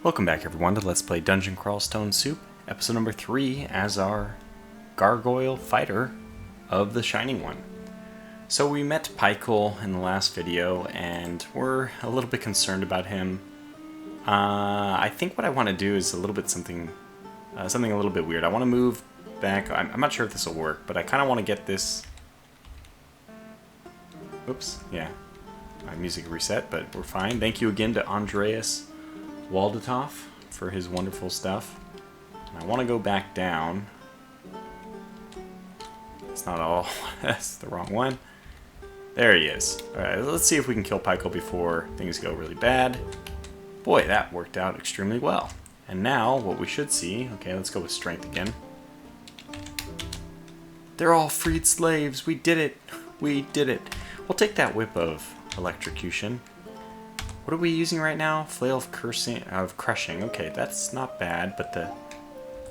Welcome back everyone to Let's Play Dungeon Crawl Stone Stoup, episode number 3 as our Gargoyle Fighter of the Shining One. So we met Pykel in the last video and we're a little bit concerned about him. I think what I want to do is something a little bit weird. I want to move back. I'm not sure if this will work, but I kind of want to get this... Oops, yeah. My music reset, but we're fine. Thank you again to Andreas Waldetoff for his wonderful stuff. And I want to go back down. It's not all. That's the wrong one. There he is. Alright, let's see if we can kill Pykel before things go really bad. Boy, that worked out extremely well. And now, what we should see... Okay, let's go with strength again. They're all freed slaves. We did it. We did it. We'll take that whip of electrocution. What are we using right now? Flail of crushing. Okay, that's not bad, but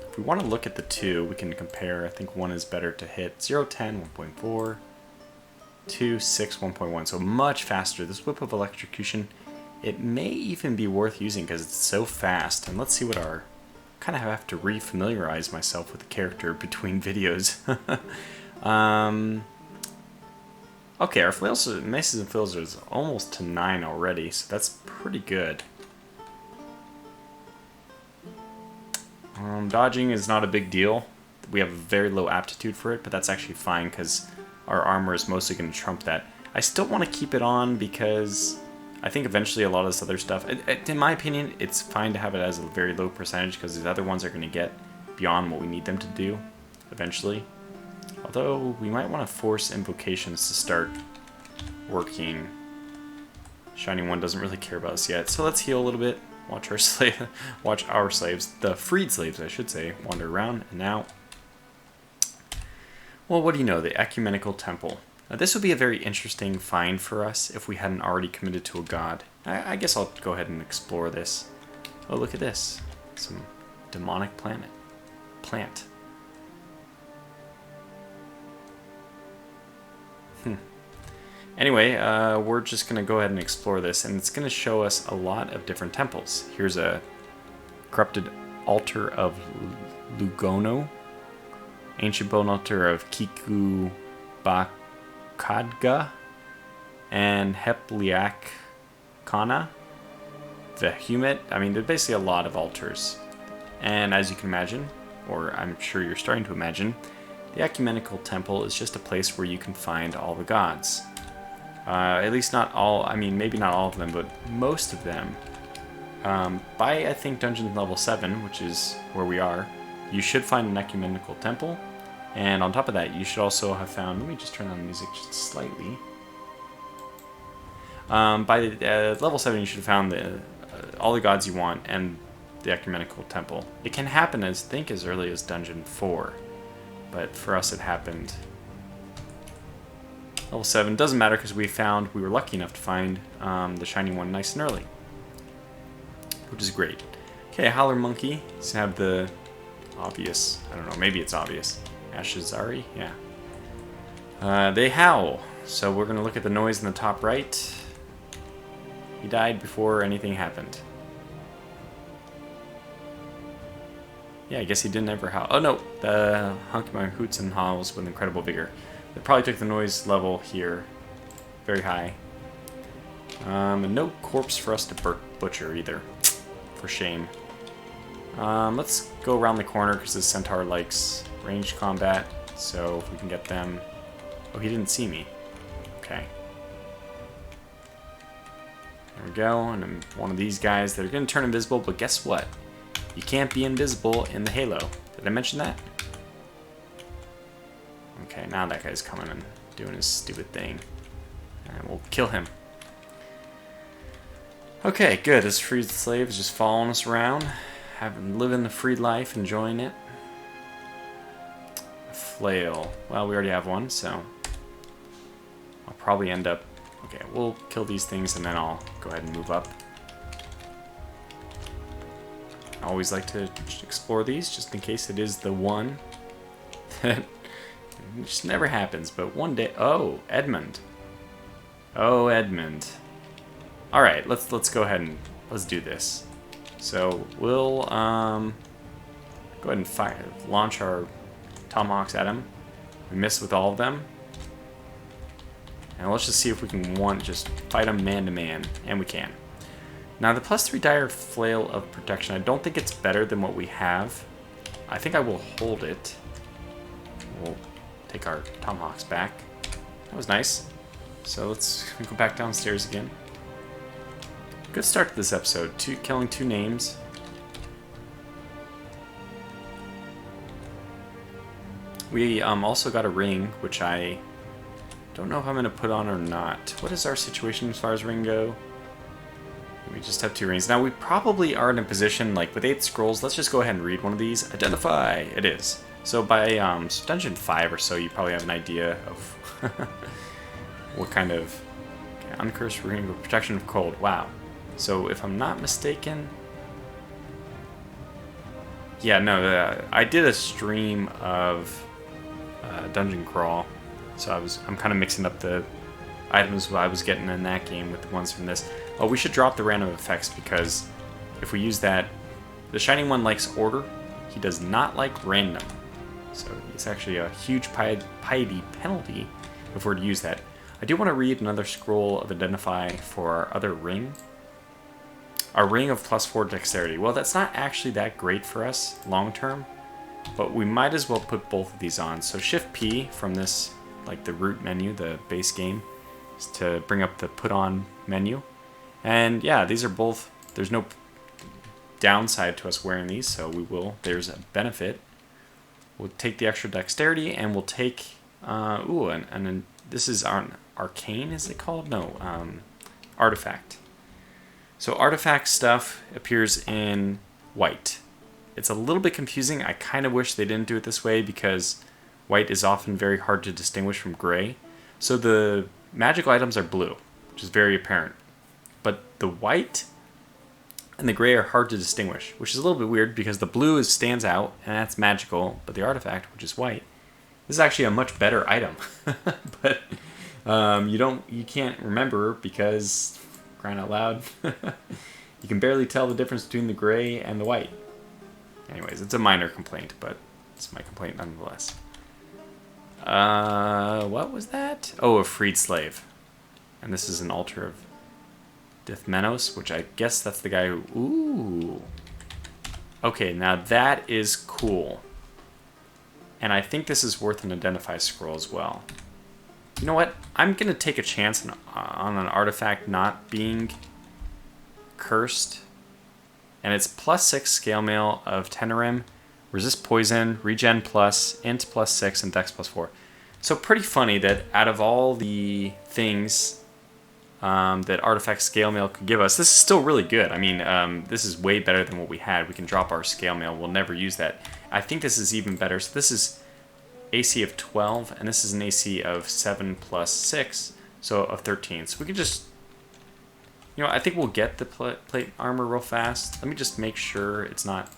if we want to look at the two, we can compare. I think one is better to hit. 0, 10, 1.4, 2, 6, 1.1. So much faster. This whip of electrocution, it may even be worth using because it's so fast. And let's see what our... kind of have to re-familiarize myself with the character between videos. Okay, our maces and flails is almost to 9 already, so that's pretty good. Dodging is not a big deal. We have a very low aptitude for it, but that's actually fine because our armor is mostly going to trump that. I still want to keep it on because I think eventually a lot of this other stuff, in my opinion, it's fine to have it as a very low percentage because these other ones are going to get beyond what we need them to do eventually. Although, we might want to force invocations to start working. Shining One doesn't really care about us yet, so let's heal a little bit. Watch our slaves, the freed slaves I should say, wander around. And now, well, what do you know, the Ecumenical Temple. Now, this would be a very interesting find for us if we hadn't already committed to a god. I guess I'll go ahead and explore this. Oh, look at this. Some demonic plant. Anyway, we're just going to go ahead and explore this, and it's going to show us a lot of different temples. Here's a corrupted altar of Lugono, ancient bone altar of Kiku Bakadga, and Hepliak Kana, Vehumet. I mean, there's basically a lot of altars. And as you can imagine, or I'm sure you're starting to imagine, the Ecumenical Temple is just a place where you can find all the gods. At least not all, I mean, maybe not all of them, but most of them. By, I think, dungeon level 7, which is where we are, you should find an Ecumenical Temple. And on top of that, you should also have found, let me just turn on the music just slightly. By level 7, you should have found all the gods you want and the Ecumenical Temple. It can happen, I think, as early as dungeon 4. But for us, it happened level 7. Doesn't matter because we were lucky enough to find the Shining One nice and early, which is great. Okay, Howler Monkey. Let's have the obvious. I don't know. Maybe it's obvious. Ashazari. Yeah. They howl. So we're gonna look at the noise in the top right. He died before anything happened. Yeah, I guess he didn't ever howl. Oh no, the Hunky hoots and howls with incredible vigor. They probably took the noise level here very high. And no corpse for us to butcher either. For shame. Let's go around the corner because the centaur likes ranged combat. So if we can get them... Oh, he didn't see me. Okay. There we go. And then one of these guys, they're going to turn invisible, but guess what? You can't be invisible in the Halo. Did I mention that? Okay, now that guy's coming and doing his stupid thing. And we'll kill him. Okay, good. This freed slave is just following us around. Living the freed life, enjoying it. A flail. Well, we already have one, so... I'll probably end up... Okay, we'll kill these things and then I'll go ahead and move up. I always like to explore these, just in case it is the one. It just never happens, but one day... Oh, Edmund. Oh, Edmund. Alright, let's go ahead and let's do this. So we'll go ahead and launch our tomahawks at him. We missed with all of them. And let's just see if we can just fight him man to man. And we can. Now the +3 dire flail of protection, I don't think it's better than what we have. I think I will hold it. We'll take our tomahawks back. That was nice. So let's go back downstairs again. Good start to this episode. Killing 2 names. We also got a ring, which I don't know if I'm going to put on or not. What is our situation as far as ring go? We just have 2 rings. Now we probably are in a position, like with 8 scrolls, let's just go ahead and read one of these. Identify! It is. So by Dungeon 5 or so, you probably have an idea of what kind of... Okay, uncursed ring of protection of cold. Wow. So if I'm not mistaken... Yeah, no, I did a stream of Dungeon Crawl. So I'm kind of mixing up the items I was getting in that game with the ones from this. Oh, we should drop the random effects because if we use that, the Shining One likes order. He does not like random. So it's actually a huge piety penalty if we're to use that. I do want to read another scroll of Identify for our other ring. Our ring of +4 dexterity. Well, that's not actually that great for us long term, but we might as well put both of these on. So Shift P from this, like the root menu, the base game, is to bring up the put on menu. And yeah, these are both, there's no downside to us wearing these, so we will, there's a benefit. We'll take the extra dexterity and we'll take, and then this is our arcane, is it called? No, artifact. So artifact stuff appears in white. It's a little bit confusing. I kind of wish they didn't do it this way because white is often very hard to distinguish from gray. So the magical items are blue, which is very apparent. But the white and the gray are hard to distinguish, which is a little bit weird because the blue stands out and that's magical, but the artifact, which is white, this is actually a much better item. But you can't remember because, crying out loud, you can barely tell the difference between the gray and the white. Anyways, it's a minor complaint, but it's my complaint nonetheless. What was that? Oh, a freed slave. And this is an altar of Dithmenos, which I guess that's the guy who... Ooh. Okay, now that is cool. And I think this is worth an Identify scroll as well. You know what? I'm going to take a chance on an artifact not being cursed. And it's +6 scale mail of Tenerim, resist poison, regen plus, int +6, and dex +4. So pretty funny that out of all the things that artifact scale mail could give us, this is still really good. I mean, this is way better than what we had. We can drop our scale mail. We'll never use that. I think this is even better. So this is AC of 12, and this is an AC of 7 plus 6, so of 13. So we can just, I think we'll get the plate armor real fast. Let me just make sure it's not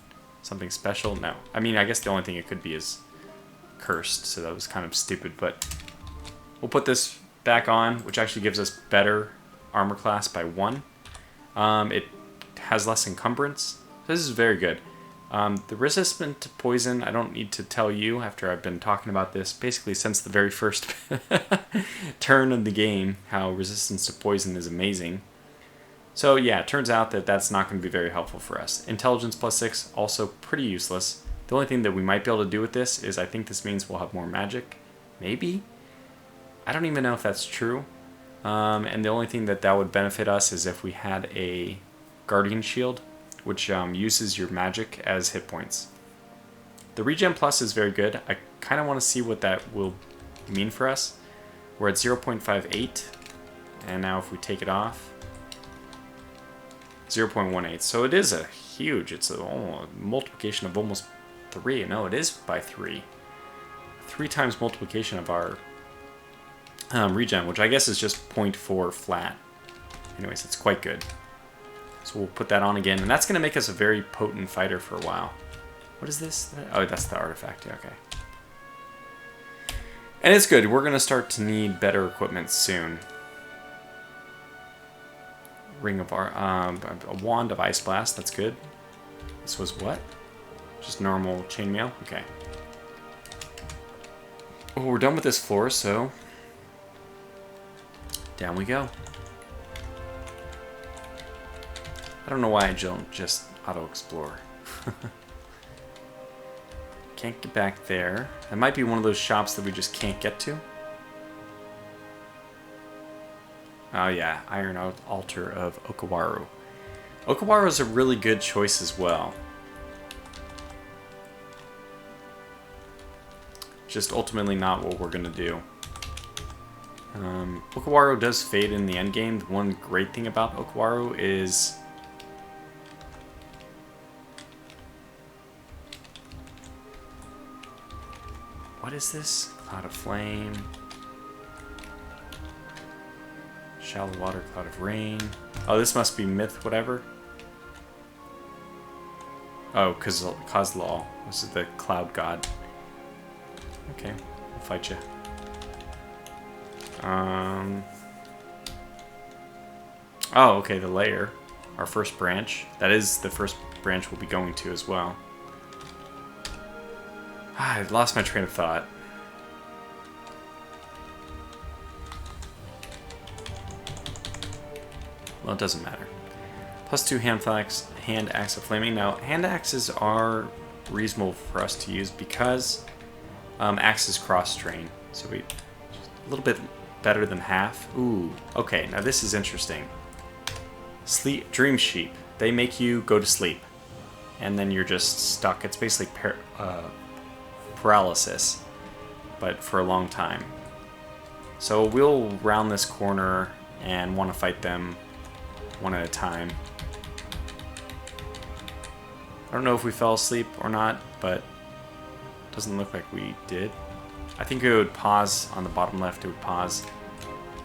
something special. No. I mean, I guess the only thing it could be is cursed, so that was kind of stupid, but we'll put this back on, which actually gives us better armor class by 1. It has less encumbrance. So this is very good. The resistance to poison, I don't need to tell you after I've been talking about this basically since the very first turn of the game, how resistance to poison is amazing. So yeah, it turns out that that's not going to be very helpful for us. Intelligence +6, also pretty useless. The only thing that we might be able to do with this is I think this means we'll have more magic. Maybe? I don't even know if that's true. And the only thing that would benefit us is if we had a Guardian Shield, which uses your magic as hit points. The Regen Plus is very good. I kind of want to see what that will mean for us. We're at 0.58, and now if we take it off, 0.18. So it is a huge, it's a multiplication of almost 3. No, it is by 3. 3 times multiplication of our regen, which I guess is just 0.4 flat. Anyways, it's quite good. So we'll put that on again, and that's going to make us a very potent fighter for a while. What is this? Oh, that's the artifact. Yeah, okay. And it's good. We're going to start to need better equipment soon. Ring of a wand of Ice Blast. That's good. This was what? Just normal chainmail? Okay. Oh, we're done with this floor, so... down we go. I don't know why I don't just auto-explore. Can't get back there. That might be one of those shops that we just can't get to. Oh yeah, Iron Altar of Okawaru. Okawaru is a really good choice as well. Just ultimately not what we're going to do. Okawaru does fade in the endgame. The one great thing about Okawaru is... what is this? Cloud of Flame. Shallow Water, Cloud of Rain. Oh, this must be Myth whatever. Oh, Kozlal. This is the Cloud God. Okay, I'll fight you. Oh, okay, the lair. Our first branch. That is the first branch we'll be going to as well. I lost my train of thought. Well, it doesn't matter. +2 hand axe of flaming. Now, hand axes are reasonable for us to use because axes cross-train. So we a little bit better than half. Ooh, okay, now this is interesting. Dream sheep. They make you go to sleep. And then you're just stuck. It's basically paralysis, but for a long time. So we'll round this corner and want to fight them one at a time. I don't know if we fell asleep or not, but it doesn't look like we did. I think it would pause on the bottom left. It would pause,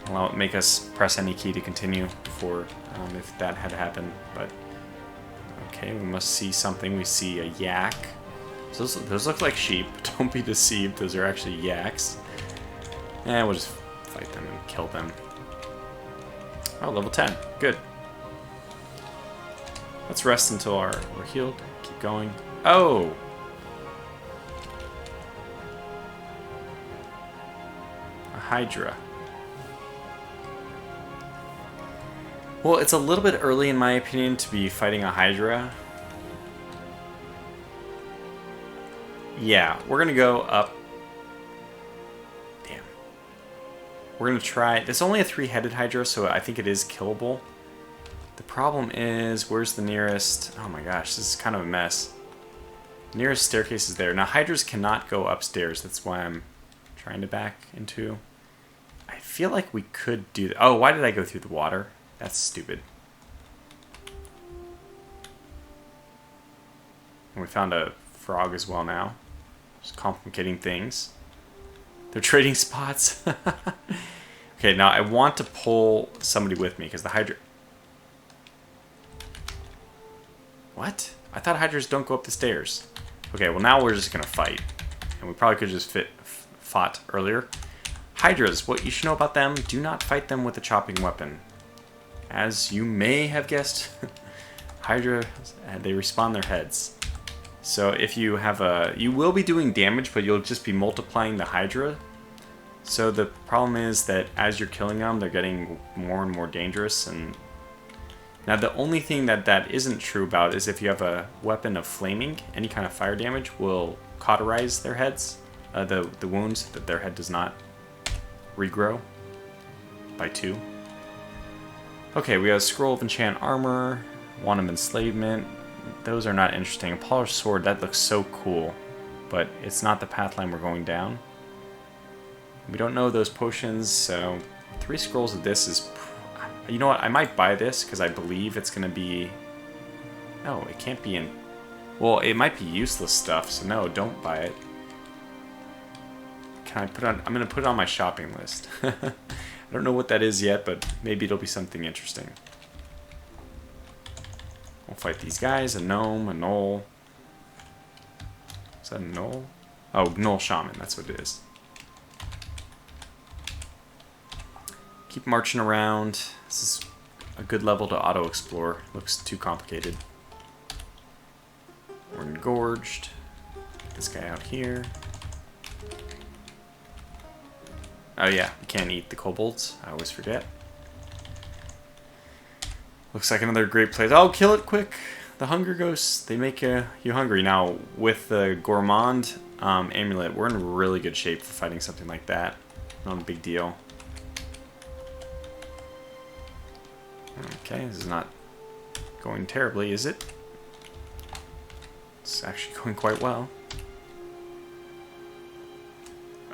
allow it make us press any key to continue before if that had happened. But okay, we must see something. We see a yak. Those look like sheep. Don't be deceived. Those are actually yaks. And we'll just fight them and kill them. Oh, level 10. Good. Let's rest until we're healed. Keep going. Oh! A Hydra. Well, it's a little bit early in my opinion to be fighting a Hydra. Yeah, we're gonna go up. Damn. We're gonna try. It's only a 3-headed Hydra, so I think it is killable. The problem is, where's the nearest? Oh my gosh, this is kind of a mess. Nearest staircase is there. Now, Hydras cannot go upstairs. That's why I'm trying to back into. I feel like we could do that. Oh, why did I go through the water? That's stupid. And we found a frog as well now. Just complicating things. They're trading spots. Okay, now I want to pull somebody with me because the Hydra... What? I thought Hydras don't go up the stairs. Okay, well now we're just going to fight. And we probably could have just fought earlier. Hydras, what you should know about them, do not fight them with a chopping weapon. As you may have guessed, Hydra, they respawn their heads. So if you have you will be doing damage, but you'll just be multiplying the Hydra. So the problem is that as you're killing them, they're getting more and more dangerous. And now the only thing that isn't true about is if you have a weapon of flaming, any kind of fire damage will cauterize their heads, the wounds, that their head does not regrow by 2. Okay, we have Scroll of Enchant Armor, Wand of Enslavement. Those are not interesting. A Polished Sword, that looks so cool, but it's not the path line we're going down. We don't know those potions, so 3 scrolls of this is... You know what, I might buy this because I believe it's going to be... No, it can't be in... Well, it might be useless stuff, so no, don't buy it. Can I put on... I'm going to put it on my shopping list. I don't know what that is yet, but maybe it'll be something interesting. We'll fight these guys, a gnome, a gnoll. Is that a gnoll? Oh, gnoll shaman, that's what it is. Keep marching around. This is a good level to auto-explore. Looks too complicated. We're engorged. This guy out here. Oh yeah, we can't eat the kobolds. I always forget. Looks like another great place. Oh, kill it quick! The hunger ghosts, they make you hungry. Now, with the gourmand amulet, we're in really good shape for fighting something like that. Not a big deal. Okay, this is not going terribly, is it? It's actually going quite well.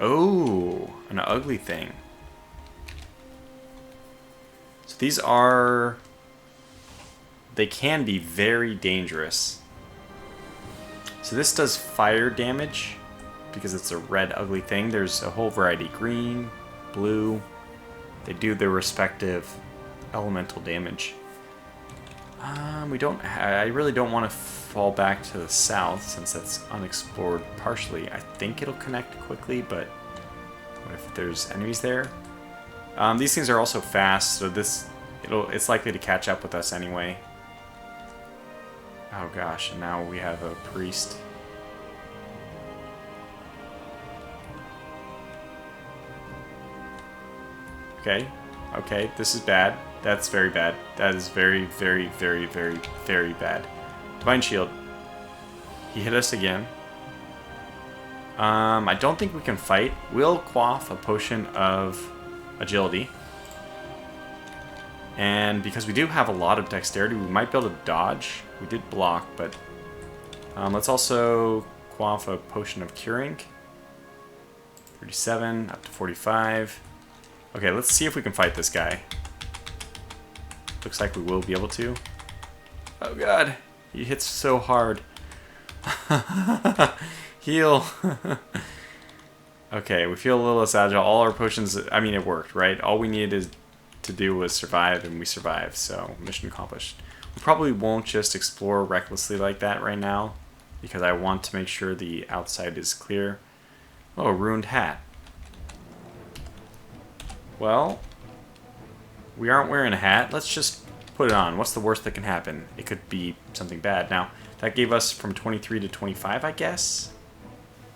Oh, an ugly thing. So these are... They can be very dangerous. So this does fire damage because it's a red ugly thing. There's a whole variety. Green, blue. They do their respective elemental damage. I really don't want to fall back to the south since that's unexplored partially. I think it'll connect quickly, but what if there's enemies there? These things are also fast, so it's likely to catch up with us anyway. Oh gosh, and now we have a priest. Okay, this is bad. That's very bad. That is very, very, very, very, very bad. Divine Shield. He hit us again. I don't think we can fight. We'll quaff a potion of agility. And because we do have a lot of dexterity, we might be able to dodge. We did block, but let's also quaff a potion of curing. 37, up to 45. Okay, let's see if we can fight this guy. Looks like we will be able to. Oh god, he hits so hard. Heal. Okay, we feel a little less agile. All our potions, I mean, it worked, right? All we needed to do was survive, and we survived, so mission accomplished. We probably won't just explore recklessly like that right now, because I want to make sure the outside is clear. Oh, a ruined hat. Well, we aren't wearing a hat. Let's just put it on. What's the worst that can happen? It could be something bad. Now, that gave us from 23 to 25, I guess.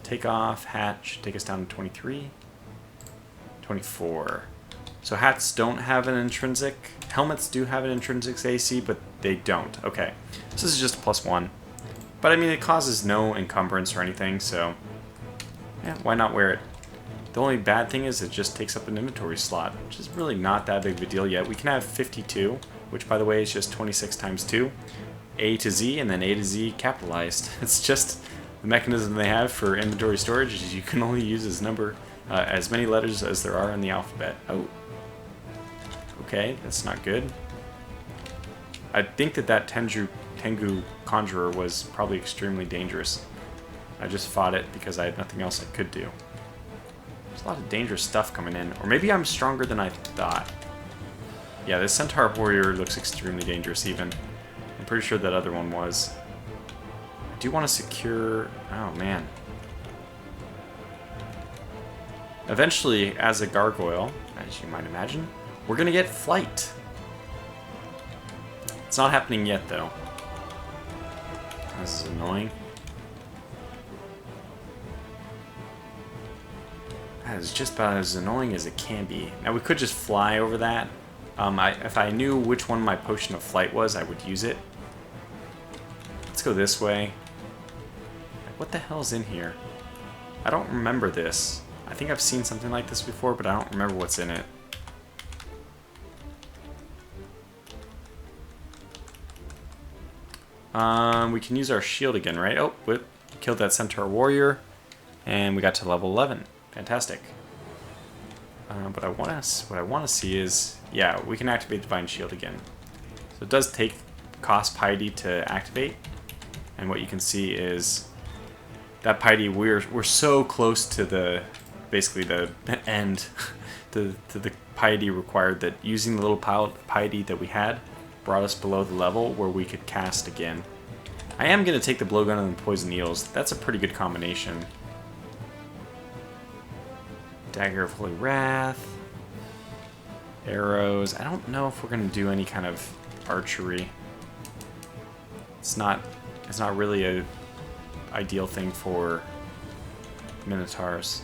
Take off, hat should take us down to 23. 24. So hats don't have an intrinsic. Helmets do have an intrinsic AC, but they don't. Okay, so this is just a +1. But I mean, it causes no encumbrance or anything, so yeah, why not wear it? The only bad thing is it just takes up an inventory slot, which is really not that big of a deal yet. We can have 52, which by the way is just 26 times 2. A to Z, and then A to Z capitalized. It's just the mechanism they have for inventory storage is you can only use as many letters as there are in the alphabet. Oh. Okay, that's not good. I think that Tengu Conjurer was probably extremely dangerous. I just fought it because I had nothing else I could do. There's a lot of dangerous stuff coming in. Or maybe I'm stronger than I thought. Yeah, this Centaur Warrior looks extremely dangerous even. I'm pretty sure that other one was. I do want to secure... Oh, man. Eventually, as a gargoyle, as you might imagine, we're going to get flight. It's not happening yet, though. This is annoying. That is just about as annoying as it can be. Now, we could just fly over that. If I knew which one my potion of flight was, I would use it. Let's go this way. What the hell's in here? I don't remember this. I think I've seen something like this before, but I don't remember what's in it. We can use our shield again, right? Oh, we killed that Centaur Warrior, and we got to level 11. Fantastic. But what I want to see is, yeah, we can activate Divine Shield again. So it does cost piety to activate, and what you can see is that piety, we're so close to basically the end, to the piety required, that using the little piety that we had brought us below the level where we could cast again. I am going to take the blowgun and the poison needles. That's a pretty good combination. Dagger of Holy Wrath. Arrows. I don't know if we're going to do any kind of archery. It's not really ideal thing for minotaurs.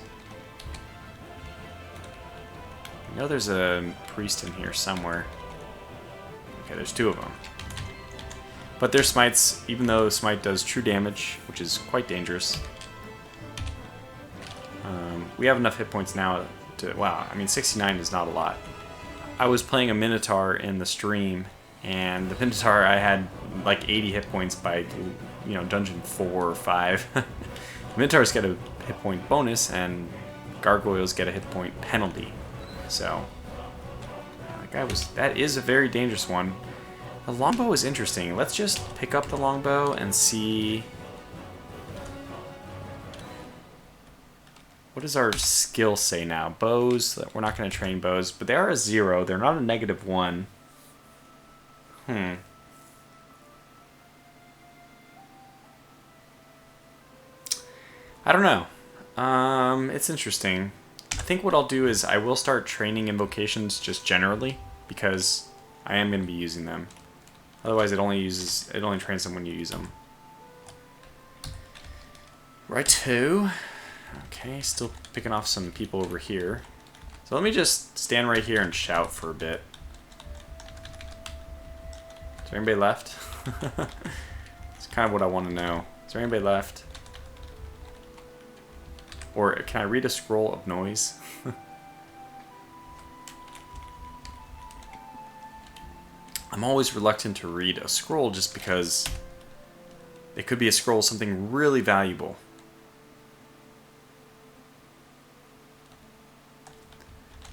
I know there's a priest in here somewhere. Okay, there's 2 of them. But their smites, even though smite does true damage, which is quite dangerous, we have enough hit points now to... Wow, I mean 69 is not a lot. I was playing a minotaur in the stream, and the minotaur, I had like 80 hit points by, you know, dungeon 4 or 5. Minotaurs get a hit point bonus, and gargoyles get a hit point penalty. So, that is a very dangerous one. The longbow is interesting. Let's just pick up the longbow and see... What does our skill say now? Bows, we're not going to train bows, but they are a 0. They're not a -1. I don't know. It's interesting. I think what I'll do is I will start training invocations just generally, because I am going to be using them. Otherwise, it only trains them when you use them. Righto. Okay, still picking off some people over here. So let me just stand right here and shout for a bit. Is there anybody left? It's kind of what I want to know. Is there anybody left? Or can I read a scroll of noise? I'm always reluctant to read a scroll just because it could be a scroll of something really valuable.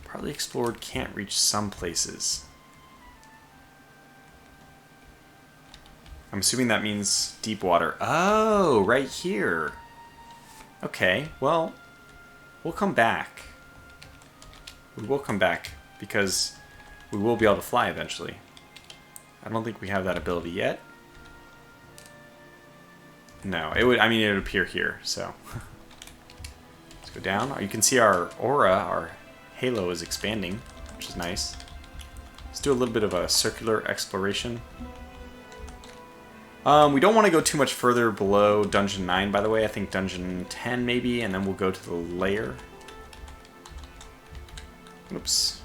Partly explored, can't reach some places. I'm assuming that means deep water. Oh, right here. Okay, well, we'll come back. We will come back because we will be able to fly eventually. I don't think we have that ability yet. No, it would. I mean, it would appear here. So let's go down. You can see our aura, our halo, is expanding, which is nice. Let's do a little bit of a circular exploration. We don't want to go too much further below Dungeon 9, by the way. I think Dungeon 10 maybe, and then we'll go to the lair. Oops.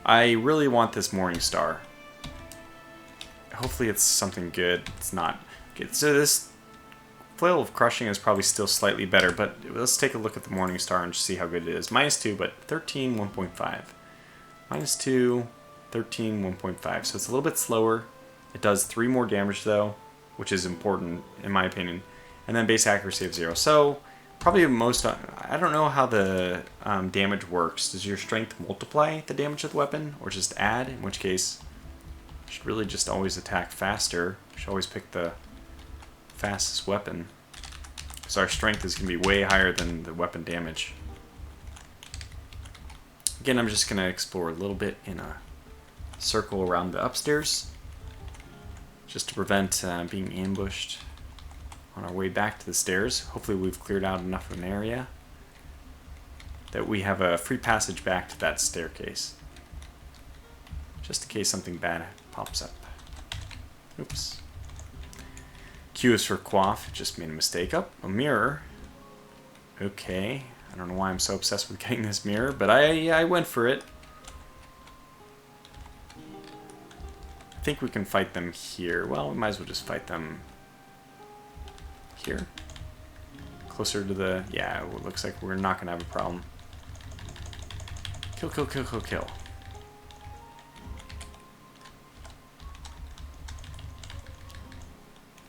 I really want this Morning Star. Hopefully it's something good. It's not good. So this Flail of Crushing is probably still slightly better, but let's take a look at the Morning Star and just see how good it is. -2, but 13, 1.5. -2, 13, 1.5. So it's a little bit slower. It does 3 more damage though, which is important in my opinion. And then base accuracy of 0. So probably most, I don't know how the damage works. Does your strength multiply the damage of the weapon or just add? In which case, you should really just always attack faster. You should always pick the fastest weapon. So our strength is going to be way higher than the weapon damage. Again, I'm just going to explore a little bit in a circle around the upstairs, just to prevent being ambushed on our way back to the stairs. Hopefully we've cleared out enough of an area that we have a free passage back to that staircase, just in case something bad pops up. Oops. Q is for quaff. Just made a mistake. Up, a mirror. Okay. I don't know why I'm so obsessed with getting this mirror, but I went for it. I think we can fight them here. Well, we might as well just fight them here. Closer to the... Yeah, it looks like we're not going to have a problem. Kill, kill, kill, kill, kill.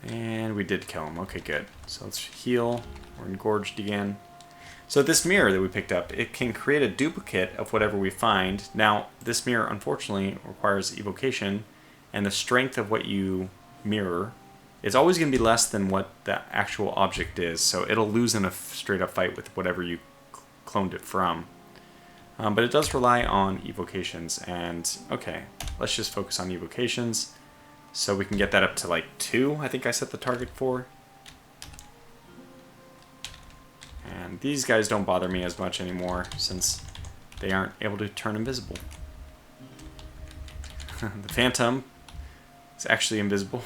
And we did kill him. Okay, good. So let's heal. We're engorged again. So this mirror that we picked up, it can create a duplicate of whatever we find. Now, this mirror, unfortunately, requires evocation, and the strength of what you mirror is always going to be less than what the actual object is. So it'll lose in a straight-up fight with whatever you cloned it from. But it does rely on evocations, and okay, let's just focus on evocations. So we can get that up to like 2, I think I set the target for. And these guys don't bother me as much anymore since they aren't able to turn invisible. The Phantom It's actually invisible.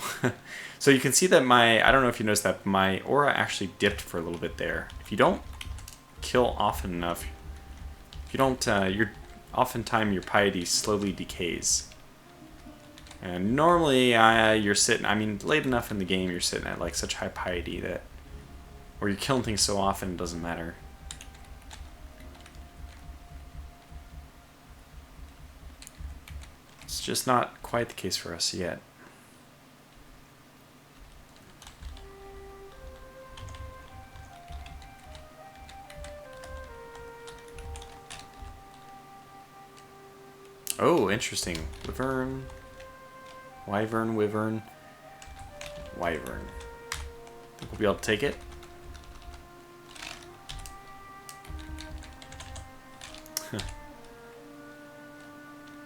So you can see that I don't know if you noticed that my aura actually dipped for a little bit there. If you don't kill often enough, if you don't, oftentimes your piety slowly decays. And normally you're sitting, late enough in the game you're sitting at like such high piety that, or you're killing things so often it doesn't matter. It's just not quite the case for us yet. Oh, interesting. Wyvern. Wyvern, Wyvern. Wyvern. Think we'll be able to take it?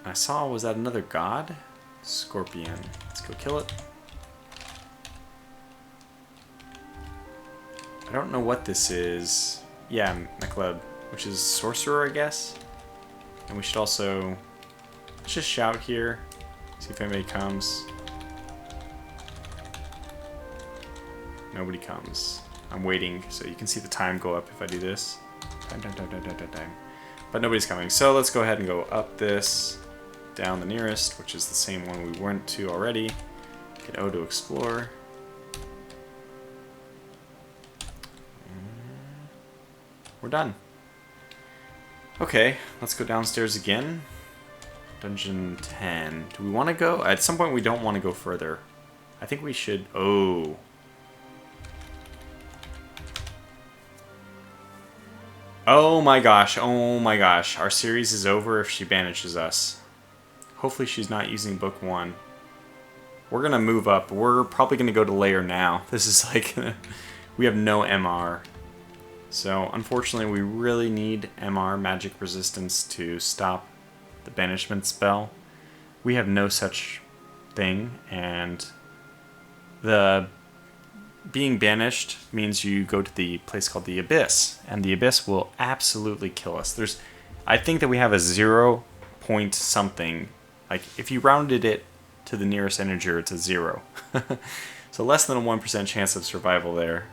I saw, was that another god? Scorpion. Let's go kill it. I don't know what this is. Yeah, Mekleb, which is sorcerer, I guess. And we should also... Let's just shout here. See if anybody comes. Nobody comes. I'm waiting, so you can see the time go up if I do this. Time. But nobody's coming. So let's go ahead and go up this, down the nearest, which is the same one we went to already. Get O to explore. We're done. Okay, let's go downstairs again. Dungeon 10. Do we want to go? At some point we don't want to go further. I think we should... Oh. Oh my gosh. Oh my gosh. Our series is over if she banishes us. Hopefully she's not using book 1. We're going to move up. We're probably going to go to layer now. This is like... we have no MR. So unfortunately we really need MR, magic resistance, to stop the banishment spell. We have no such thing, and the being banished means you go to the place called the Abyss, and the Abyss will absolutely kill us. I think that we have a 0 point something. Like if you rounded it to the nearest integer, it's a 0. So less than a 1% chance of survival there.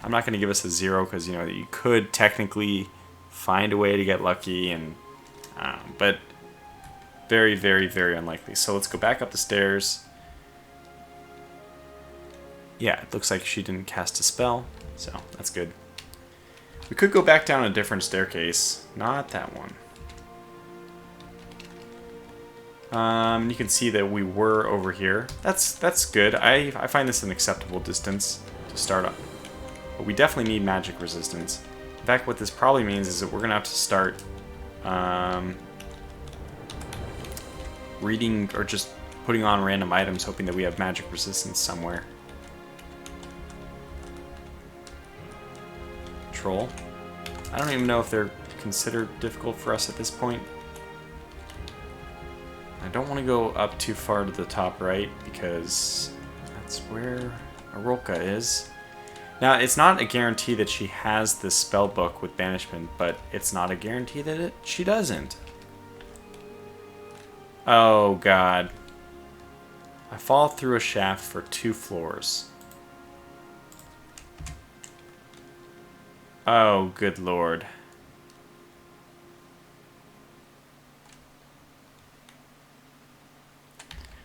I'm not going to give us a 0 because you could technically find a way to get lucky, and but very, very, very unlikely. So let's go back up the stairs. Yeah, it looks like she didn't cast a spell, so that's good. We could go back down a different staircase. Not that one. You can see that we were over here. That's good. I find this an acceptable distance to start up. But we definitely need magic resistance. In fact, what this probably means is that we're going to have to start reading or just putting on random items, hoping that we have magic resistance somewhere. Troll. I don't even know if they're considered difficult for us at this point. I don't want to go up too far to the top right, because that's where Arolka is. Now, it's not a guarantee that she has this spell book with banishment, but it's not a guarantee that she doesn't. Oh, God. I fall through a shaft for 2 floors. Oh, good lord.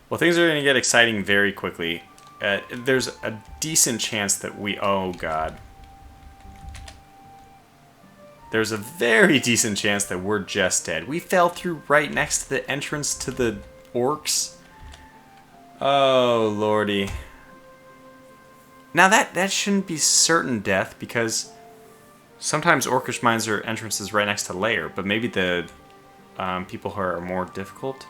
Well, things are going to get exciting very quickly. There's a decent chance that we... Oh, God. There's a very decent chance that we're just dead. We fell through right next to the entrance to the orcs. Oh, lordy. Now, that shouldn't be certain death, because sometimes orcish mines are entrances right next to lair, but maybe the people who are more difficult...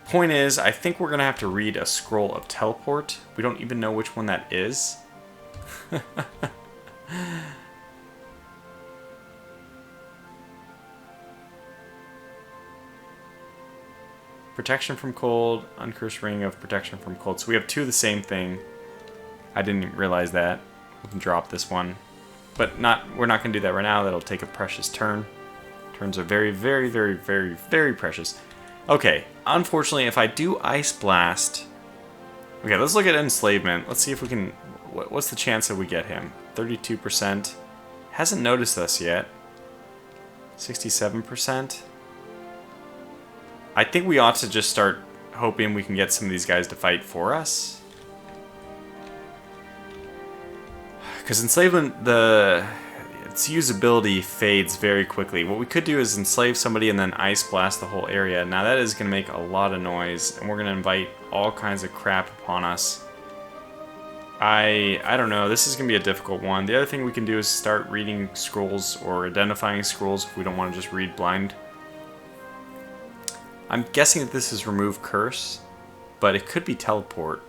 Point is, I think we're going to have to read a scroll of teleport. We don't even know which one that is. Protection from cold, uncursed ring of protection from cold. So we have 2 of the same thing. I didn't realize that. We can drop this one. But we're not going to do that right now. That'll take a precious turn. Turns are very, very, very, very, very precious. Okay, unfortunately, if I do Ice Blast... Okay, let's look at enslavement. Let's see if we can... What's the chance that we get him? 32%. Hasn't noticed us yet. 67%. I think we ought to just start hoping we can get some of these guys to fight for us. Because enslavement, its usability fades very quickly. What we could do is enslave somebody and then ice blast the whole area. Now that is going to make a lot of noise, and we're going to invite all kinds of crap upon us. I don't know, this is going to be a difficult one. The other thing we can do is start reading scrolls or identifying scrolls if we don't want to just read blind. I'm guessing that this is remove curse, but it could be teleport.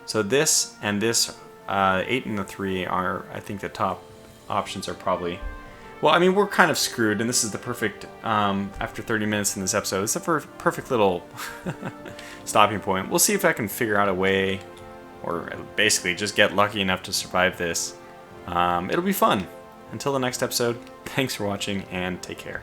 So this and this, 8 and the 3 are, I think the top options are probably... Well, I mean, we're kind of screwed, and this is the perfect, after 30 minutes in this episode, it's the perfect little stopping point. We'll see if I can figure out a way, or basically just get lucky enough to survive this. It'll be fun. Until the next episode, thanks for watching, and take care.